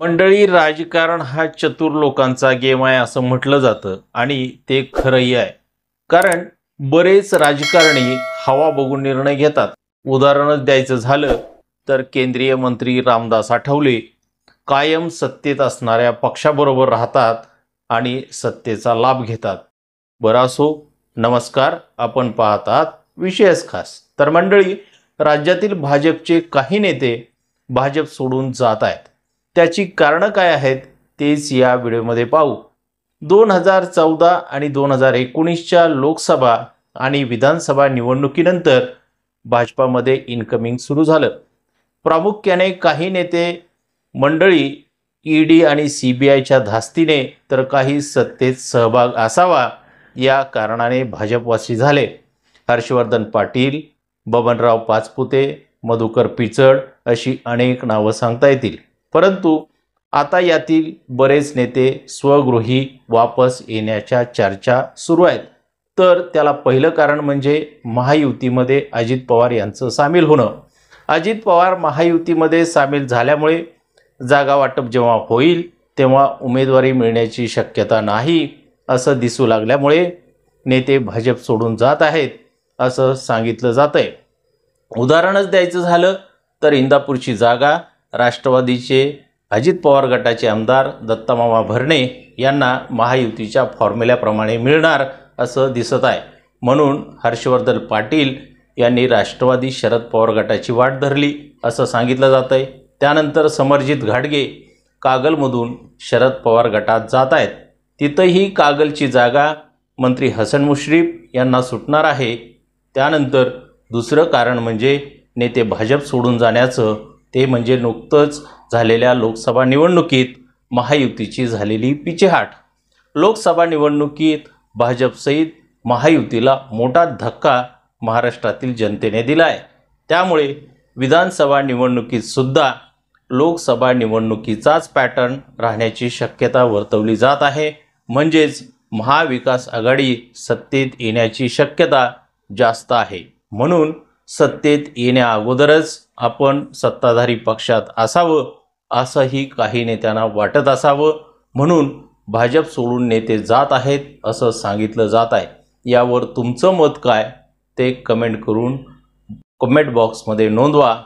मंडळी, राजकारण हा चतुर लोकांचा गेम आहे असं म्हटलं जातं आणि ते खरंही आहे. कारण बरेच राजकारणी हवा बघून निर्णय घेतात. उदाहरणच द्यायचं झालं तर केंद्रीय मंत्री रामदास आठवले कायम सत्तेत असणाऱ्या पक्षाबरोबर राहतात आणि सत्तेचा लाभ घेतात. बरं असो, नमस्कार. आपण पाहतात विशेष खास. तर मंडळी, राज्यातील भाजपचे काही नेते भाजप सोडून जात आहेत. त्याची कारणं काय आहेत तेच या व्हिडिओमध्ये पाहू. 2014 आणि 2019च्या लोकसभा आणि विधानसभा निवडणुकीनंतर भाजपामध्ये इनकमिंग सुरू झालं. प्रामुख्याने काही नेते मंडळी ईडी आणि सीबीआयच्या धास्तीने तर काही सत्तेत सहभाग असावा या कारणाने भाजपवासी झाले. हर्षवर्धन पाटील, बबनराव पाचपुते, मधुकर पिचड अशी अनेक नावं सांगता येतील. परंतु आता यातील बरेच नेते स्वगृही वापस येण्याच्या चर्चा सुरू आहेत. तर त्याला पहिलं कारण म्हणजे महायुतीमध्ये अजित पवार यांचं सामील होणं. अजित पवार महायुतीमध्ये सामील झाल्यामुळे जागा वाटप जेव्हा होईल तेव्हा उमेदवारी मिळण्याची शक्यता नाही असं दिसू लागल्यामुळे नेते भाजप सोडून जात आहेत असं सांगितलं जातंय. उदाहरणच द्यायचं झालं तर इंदापूरची जागा राष्ट्रवादीचे अजित पवार गटाचे आमदार दत्तामामा भरणे यांना महायुतीच्या फॉर्म्युल्याप्रमाणे मिळणार असं दिसत आहे. म्हणून हर्षवर्धन पाटील यांनी राष्ट्रवादी शरद पवार गटाची वाट धरली असं सांगितलं जात आहे. त्यानंतर समरजित घाटगे कागलमधून शरद पवार गटात जात आहेत. तिथंही कागलची जागा मंत्री हसन मुश्रीफ यांना सुटणार आहे. त्यानंतर दुसरं कारण म्हणजे नेते भाजप सोडून जाण्याचं, ते म्हणजे नुकतंच झालेल्या लोकसभा निवडणुकीत महायुतीची झालेली पिछेहाट. लोकसभा निवडणुकीत भाजपसहित महायुतीला मोठा धक्का महाराष्ट्रातील जनतेने दिला आहे. त्यामुळे विधानसभा निवडणुकीत सुद्धा लोकसभा निवडणुकीचाच पॅटर्न राहण्याची शक्यता वर्तवली जात आहे. म्हणजेच महाविकास आघाडी सत्तेत येण्याची शक्यता जास्त आहे. म्हणून सत्तेत येण्या अगोदरच आपण सत्ताधारी पक्षात असावं असंही काही नेत्यांना वाटत असावं. म्हणून भाजप सोडून नेते जात आहेत असं सांगितलं जात आहे. यावर तुमचं मत काय ते कमेंट करून कमेंट बॉक्समध्ये नोंदवा.